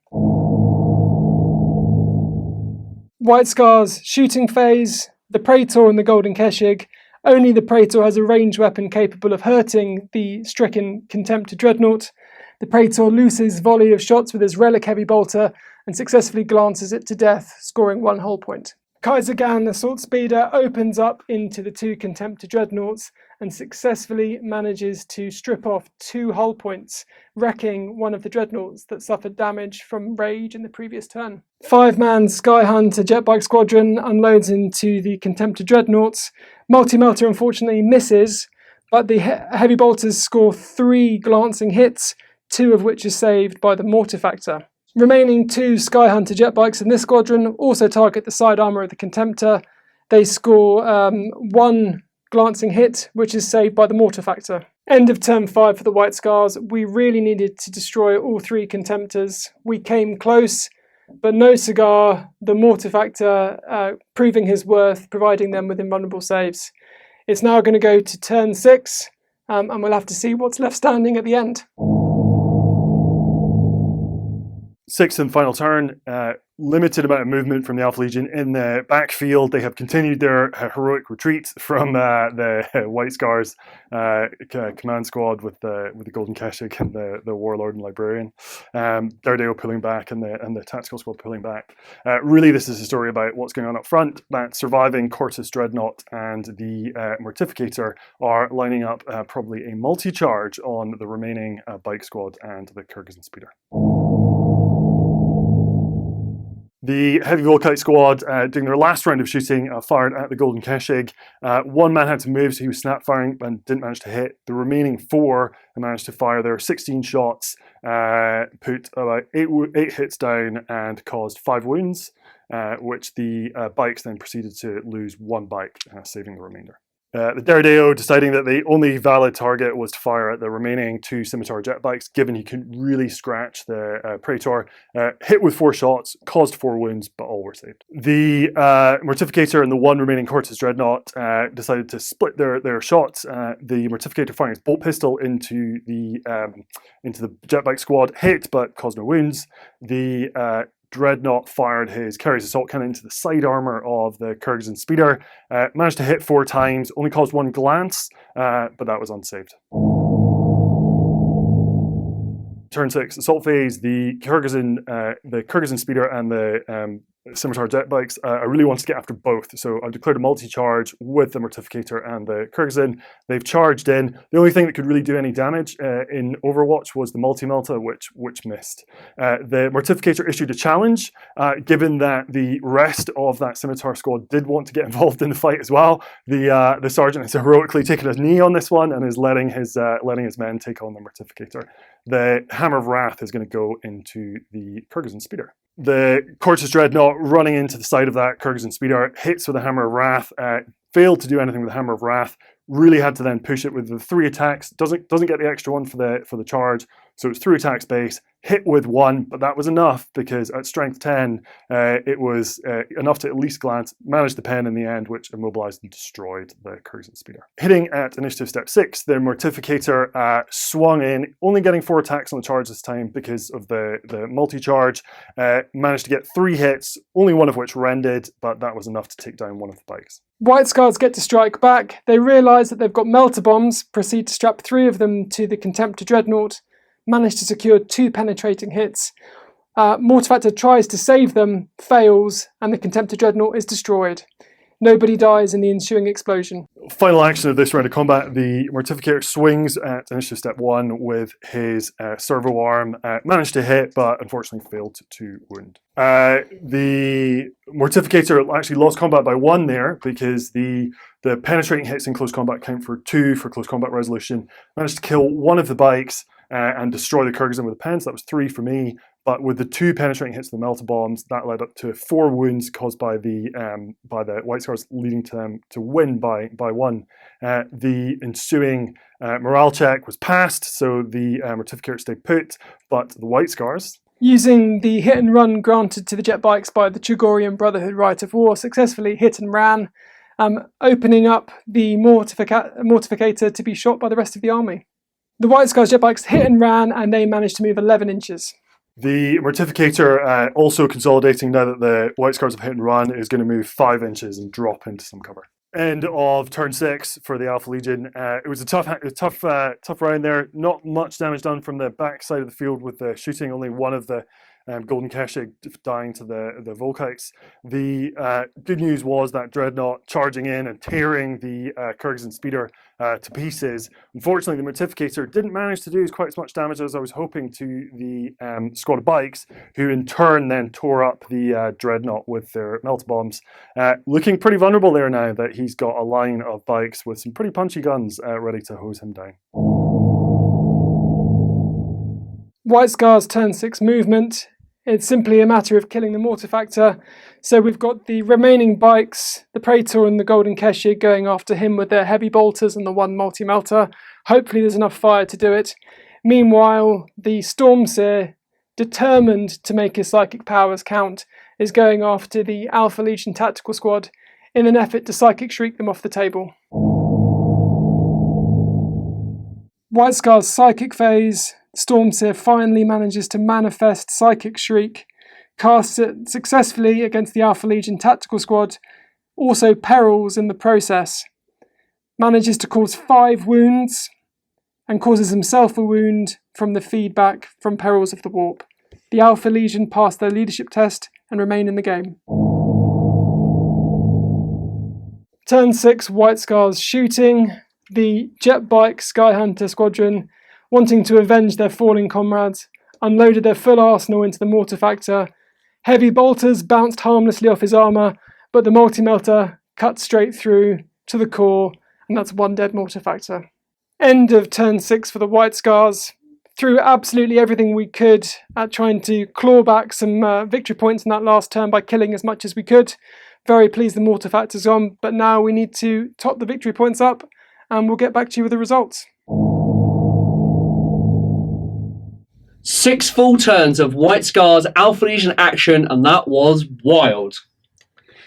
White Scar's shooting phase, the Praetor and the Golden Keshig. Only the Praetor has a ranged weapon capable of hurting the stricken Contemptor Dreadnought. The Praetor looses volley of shots with his relic heavy bolter and successfully glances it to death, scoring 1 hull point. Khagan, the Assault Speeder, opens up into the 2 Contemptor Dreadnoughts and successfully manages to strip off 2 hull points, wrecking one of the Dreadnoughts that suffered damage from rage in the previous turn. 5-man Sky Hunter Jetbike Squadron unloads into the Contemptor Dreadnoughts. Multi-Melter unfortunately misses, but the heavy bolters score 3 glancing hits, 2 of which are saved by the Mortar Factor. Remaining 2 Sky Hunter jetbikes in this squadron also target the side armour of the Contemptor. They score 1 glancing hit, which is saved by the Mortar Factor. End of turn 5 for the White Scars. We really needed to destroy all 3 Contemptors. We came close, but no cigar, the Mortar Factor proving his worth, providing them with invulnerable saves. It's now going to go to turn 6, and we'll have to see what's left standing at the end. 6th and final turn, limited amount of movement from the Alpha Legion in the backfield. They have continued their heroic retreat from the White Scars command squad with the Golden Keshig and the Warlord and Librarian. Daredevil pulling back and the tactical squad pulling back. Really, this is a story about what's going on up front. That surviving Cortus Dreadnought and the Mortificator are lining up probably a multi-charge on the remaining bike squad and the Khagan Speeder. The Heavy Volkite squad, doing their last round of shooting, fired at the Golden Keshig. 1 man had to move, so he was snap firing and didn't manage to hit. The remaining 4 managed to fire their 16 shots, put about 8 hits down and caused 5 wounds, which the bikes then proceeded to lose 1 bike, saving the remainder. The Daredevil deciding that the only valid target was to fire at the remaining 2 Scimitar jetbikes, given he couldn't really scratch the Praetor. Hit with 4 shots, caused 4 wounds, but all were saved. The Mortificator and the 1 remaining Cortus Dreadnought decided to split their shots. The Mortificator firing his bolt pistol into the jetbike squad, hit but caused no wounds. The Dreadnought fired his Carrier's Assault Cannon into the side armour of the Khagan Speeder. Managed to hit 4 times, only caused 1 glance, but that was unsaved. Turn 6, assault phase. The Khagan Speeder and the Scimitar jetbikes. I really wanted to get after both, so I declared a multi-charge with the Mortificator and the Khagan. They've charged in. The only thing that could really do any damage in Overwatch was the multi-melta, which missed. The Mortificator issued a challenge, given that the rest of that Scimitar squad did want to get involved in the fight as well. The sergeant has heroically taken a knee on this one and is letting his men take on the Mortificator. The Hammer of Wrath is going to go into the Khagan Speeder. The Cortus Dreadnought running into the side of that Khagan Speeder hits with a Hammer of Wrath, failed to do anything with the Hammer of Wrath, really had to then push it with the 3 attacks, doesn't get the extra one for the charge, so it's 3 attacks base, hit with 1, but that was enough because at strength 10 it was enough to at least glance, managed the pen in the end, which immobilized and destroyed the Khagan Speeder. Hitting at initiative step 6, the Mortificator swung in, only getting 4 attacks on the charge this time because of the multi-charge, managed to get 3 hits, only 1 of which rended, but that was enough to take down 1 of the bikes. White Scars get to strike back. They realise that they've got melter bombs, proceed to strap 3 of them to the Contemptor Dreadnought, manage to secure 2 penetrating hits. Mortifactor tries to save them, fails, and the Contemptor Dreadnought is destroyed. Nobody dies in the ensuing explosion. Final action of this round of combat, the Mortificator swings at initiative step 1 with his servo arm, managed to hit, but unfortunately failed to wound. The Mortificator actually lost combat by 1 there because the penetrating hits in close combat count for 2 for close combat resolution. Managed to kill 1 of the bikes and destroy the Khagan with a pen, so that was 3 for me. But with the 2 penetrating hits of the melta bombs, that led up to 4 wounds caused by the White Scars, leading to them to win by 1. The ensuing morale check was passed, so the Mortificator stayed put, but the White Scars Using the hit and run granted to the jet bikes by the Chugorian Brotherhood right of war, successfully hit and ran, opening up the mortificator to be shot by the rest of the army. The White Scars jet bikes hit and ran, and they managed to move 11 inches. The Mortificator also consolidating now that the White Scars have hit and run is going to move 5 inches and drop into some cover. End of turn 6 for the Alpha Legion. It was a tough round there. Not much damage done from the back side of the field with the shooting. Only one of the Golden Keshig dying to the Volkites. The good news was that Dreadnought charging in and tearing the Kyrgyzstan speeder to pieces. Unfortunately, the Mortificator didn't manage to do quite as much damage as I was hoping to the squad of bikes, who in turn then tore up the Dreadnought with their melta bombs. Looking pretty vulnerable there now that he's got a line of bikes with some pretty punchy guns ready to hose him down. White Scars turn 6 movement. It's simply a matter of killing the Mortifactor. So we've got the remaining bikes, the Praetor and the Golden Keshig, going after him with their heavy bolters and the one multi-melter. Hopefully there's enough fire to do it. Meanwhile, the Stormseer, determined to make his psychic powers count, is going after the Alpha Legion tactical squad in an effort to psychic shriek them off the table. White Scar's psychic phase. Stormseer finally manages to manifest Psychic Shriek, casts it successfully against the Alpha Legion tactical squad, also perils in the process, manages to cause 5 wounds, and causes himself a wound from the feedback from perils of the warp. The Alpha Legion pass their leadership test and remain in the game. Turn 6, White Scars shooting. The jet bike Skyhunter squadron, wanting to avenge their falling comrades, unloaded their full arsenal into the Mortifactor. Heavy bolters bounced harmlessly off his armour, but the multi-melter cut straight through to the core, and that's 1 dead Mortifactor. End of turn 6 for the White Scars. Threw absolutely everything we could at trying to claw back some victory points in that last turn by killing as much as we could. Very pleased the Mortifactor's on, but now we need to top the victory points up, and we'll get back to you with the results. 6 full turns of White Scars Alpha Legion action, and that was wild.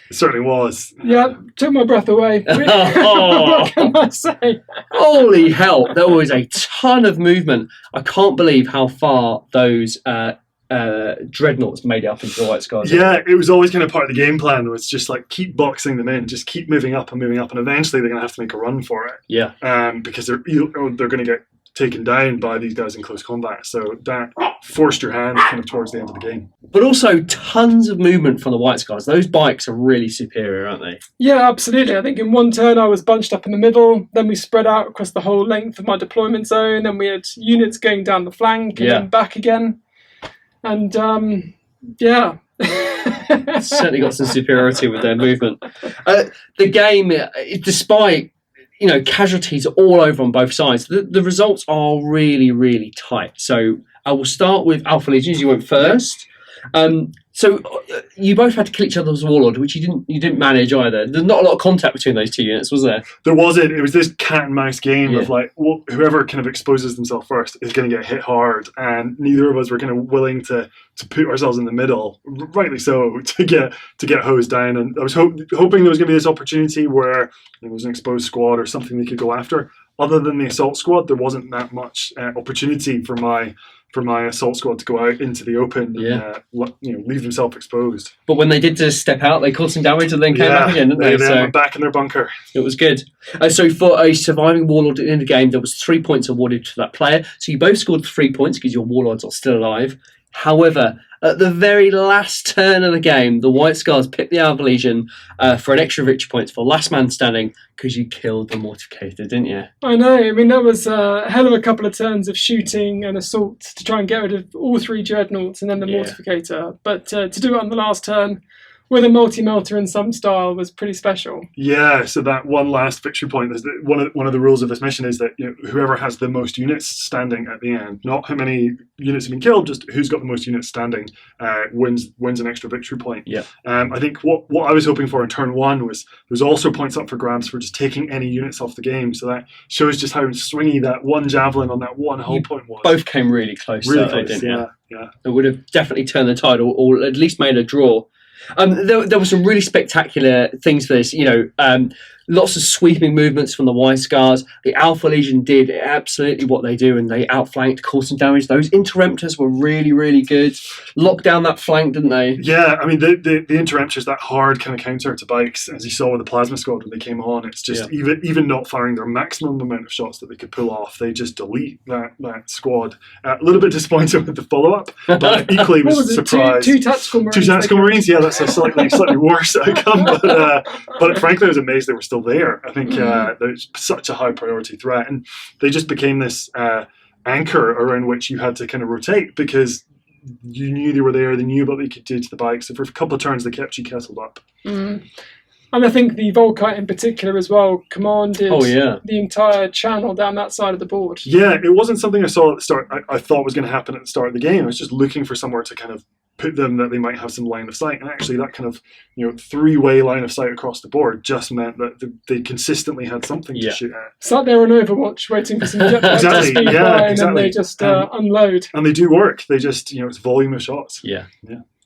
It certainly was. Yeah, took my breath away. What can I say? Holy hell, there was a ton of movement. I can't believe how far those dreadnoughts made it up into the White Scars. Yeah, it was always kind of part of the game plan. It was just like keep boxing them in, just keep moving up, and eventually they're going to have to make a run for it. Yeah. Because they're going to get taken down by these guys in close combat. So that forced your hand kind of towards the end of the game. But also tons of movement from the White Scars. Those bikes are really superior, aren't they? Yeah, absolutely. I think in one turn I was bunched up in the middle, then we spread out across the whole length of my deployment zone, then we had units going down the flank and then back again. And yeah. Certainly got some superiority with their movement. The game, despite casualties all over on both sides, the results are really, really tight. So I will start with Alpha Legions. You went first. So you both had to kill each other's warlord, which you didn't manage either. There's not a lot of contact between those two units, was there? There wasn't. It was this cat and mouse game of like, whoever kind of exposes themselves first is going to get hit hard, and neither of us were kind of willing to put ourselves in the middle, rightly so, to get hosed down. And I was hoping there was going to be this opportunity where there was an exposed squad or something they could go after. Other than the assault squad, there wasn't that much opportunity for my assault squad to go out into the open and leave themselves exposed. But when they did just step out, they caused some damage and then came back again, didn't they? They went back in their bunker. It was good. So for a surviving warlord in the game, there was 3 points awarded to that player. So you both scored 3 points because your warlords are still alive. However, at the very last turn of the game, the White Scars picked the Alpha Legion for an extra victory points for last man standing because you killed the Mortificator, didn't you? I know. I mean, that was a hell of a couple of turns of shooting and assault to try and get rid of all 3 dreadnoughts and then the Mortificator. But to do it on the last turn with a multi-melter in some style was pretty special. Yeah, so that one last victory point, one of the rules of this mission is that whoever has the most units standing at the end, not how many units have been killed, just who's got the most units standing, wins an extra victory point. Yeah. I think what I was hoping for in turn one was there's also points up for grabs for just taking any units off the game. So that shows just how swingy that one javelin on that one hull point was. Both came really close. Really close, didn't you? yeah. It would have definitely turned the tide, or at least made a draw. There were some really spectacular things for this. Lots of sweeping movements from the White Scars. The Alpha Legion did absolutely what they do, and they outflanked, caused some damage. Those Interruptors were really, really good. Locked down that flank, didn't they? Yeah, I mean, the Interruptors, that hard kind of counter to bikes, as you saw with the Plasma Squad when they came on, it's just even not firing their maximum amount of shots that they could pull off, they just delete that squad. A little bit disappointed with the follow-up, but equally was surprised. Two Tactical Marines. Two Tactical Marines, yeah, that's a slightly worse outcome, but frankly, I was amazed they were still there. I think there's such a high priority threat, and they just became this anchor around which you had to kind of rotate because you knew they were there, they knew what they could do to the bike, so for a couple of turns they kept you kettled up. And I think the Volkite in particular as well commanded the entire channel down that side of the board. Yeah, it wasn't something I saw at the start. I thought was going to happen at the start of the game. I was just looking for somewhere to kind of put them that they might have some line of sight, and actually that kind of three-way line of sight across the board just meant that they consistently had something to shoot at. Sat there on Overwatch waiting for some jetpacks to speed by, and then they just unload. And they do work. They just it's volume of shots. Yeah.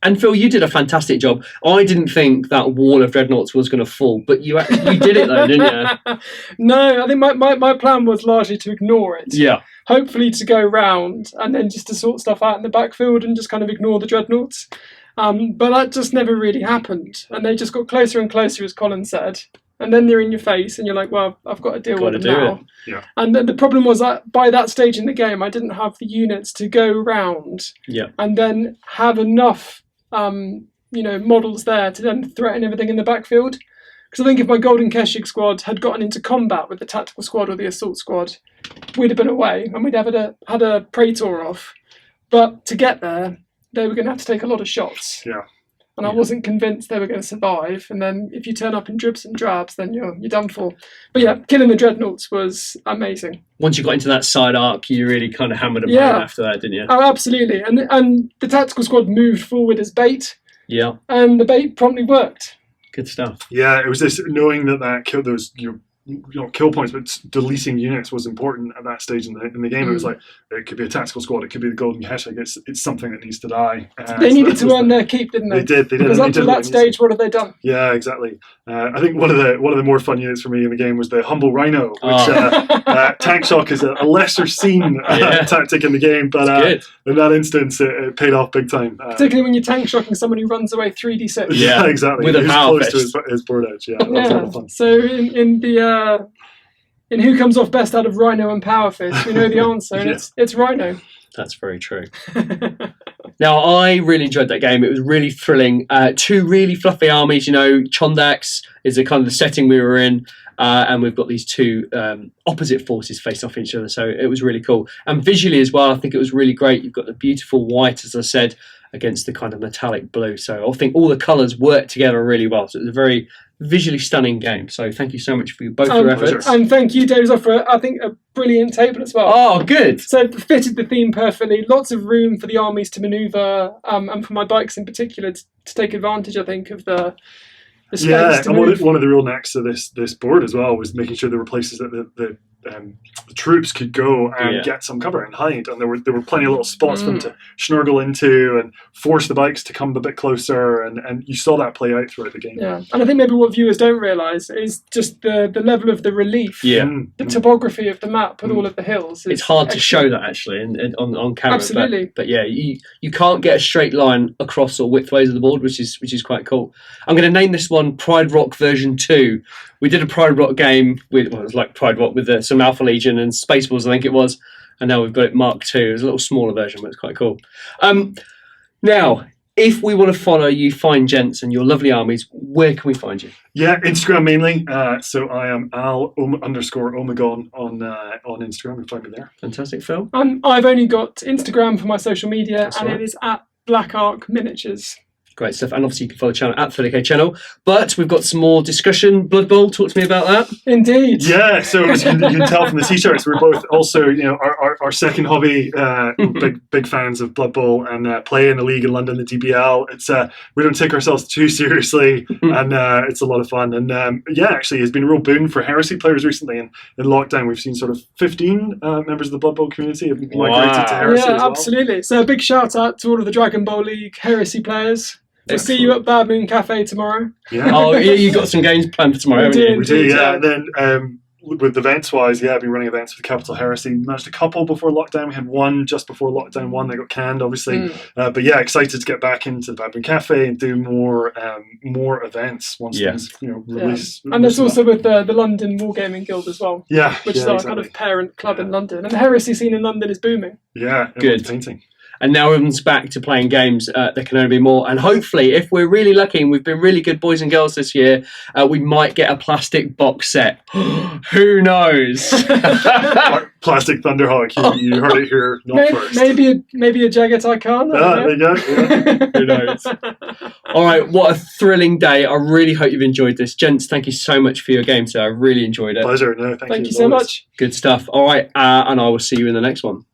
And Phil, you did a fantastic job. I didn't think that wall of dreadnoughts was going to fall, but you did it though, didn't you? No, I think my plan was largely to ignore it. Yeah. Hopefully to go round and then just to sort stuff out in the backfield and just kind of ignore the dreadnoughts. But that just never really happened. And they just got closer and closer, as Colin said. And then they're in your face and you're like, well, I've got to deal with them now. Yeah. And the problem was that by that stage in the game, I didn't have the units to go round and then have enough models there to then threaten everything in the backfield. Because I think if my Golden Keshik squad had gotten into combat with the tactical squad or the assault squad, we'd have been away and we'd have had a Praetor off. But to get there, they were going to have to take a lot of shots. Yeah. And I wasn't convinced they were going to survive. And then if you turn up in dribs and drabs, then you're done for. But yeah, killing the dreadnoughts was amazing. Once you got into that side arc, you really kind of hammered them home after that, didn't you? Oh, absolutely. And the tactical squad moved forward as bait. Yeah. And the bait promptly worked. Good stuff. Yeah, it was this knowing that killed those kill points, but deleting units was important at that stage in the game. It was like it could be a tactical squad, it could be the Golden Keshik. It's something that needs to die. They needed to earn their keep, didn't they? They did. Because up to that stage, what have they done? Yeah, exactly. I think one of the more fun units for me in the game was the Humble Rhino, which tank shock is a lesser seen tactic in the game, but in that instance, it paid off big time. Particularly when you're tank shocking someone who runs away 3d6. Yeah, exactly. With a power close to his board edge. Yeah, that's a lot of fun. So in who comes off best out of Rhino and Power Fist, we know the answer, and it's Rhino. That's very true. Now, I really enjoyed that game. It was really thrilling. Two really fluffy armies. Chondax is the kind of the setting we were in, and we've got these two opposite forces facing off each other. So it was really cool. And visually as well, I think it was really great. You've got the beautiful white, as I said, against the kind of metallic blue. So I think all the colours work together really well. So it was a very visually stunning game. So thank you so much for both your efforts. And thank you, David, for, I think, a brilliant table as well. Oh, good. So it fitted the theme perfectly. Lots of room for the armies to manoeuvre, and for my bikes in particular to take advantage, I think, of the space to and move. one of the real knacks of this board as well was making sure there were places that the troops could go and get some cover and hide, and there were plenty of little spots for them to snuggle into and force the bikes to come a bit closer, and you saw that play out throughout the game. Yeah, and I think maybe what viewers don't realise is just the level of the relief, the topography of the map with all of the hills. It's hard to show that actually on camera. Absolutely. But yeah, you can't get a straight line across or widthways of the board, which is quite cool. I'm going to name this one Pride Rock version 2. We did a Pride Rock game it was like Pride Rock with some Alpha Legion and Spaceballs, I think it was, and now we've got it Mark II. It's a little smaller version, but it's quite cool. Now, if we want to follow you fine gents and your lovely armies, where can we find you? Yeah, Instagram mainly. So I am Al_Omegon on Instagram. You can find me there. Fantastic, Phil. I've only got Instagram for my social media, it is at Black Arc Miniatures. Great stuff. And obviously you can follow the channel at 30k channel. But we've got some more discussion. Blood Bowl, talk to me about that. Indeed. Yeah, so as you can tell from the t-shirts, we're both also, our second hobby, big fans of Blood Bowl and play in the league in London, the DBL. It's we don't take ourselves too seriously, and it's a lot of fun. And actually, it's been a real boon for Heresy players recently. In lockdown, we've seen sort of 15 members of the Blood Bowl community have migrated to Heresy as well. Yeah, absolutely. So a big shout out to all of the Dragon Ball League Heresy players. We'll see you at Bad Moon Cafe tomorrow. Yeah. Oh, yeah, you got some games planned for tomorrow, haven't you? We do, yeah. And then with events-wise, I've been running events with Capital Heresy. Managed a couple before lockdown. We had one just before lockdown, one that got canned, obviously. But yeah, excited to get back into the Bad Moon Cafe and do more events once things release. And there's also with the London Wargaming Guild as well. Yeah, which is our kind of parent club in London. And the Heresy scene in London is booming. Yeah, good. Painting. And now everyone's back to playing games. There can only be more. And hopefully, if we're really lucky and we've been really good boys and girls this year, we might get a plastic box set. Who knows? Plastic Thunderhawk. You heard it here, not first. Maybe a Jagged Icon. There you go. Yeah. Who knows? All right, what a thrilling day. I really hope you've enjoyed this. Gents, thank you so much for your game, sir. I really enjoyed it. Pleasure. No, thank you so much. Good stuff. All right, and I will see you in the next one.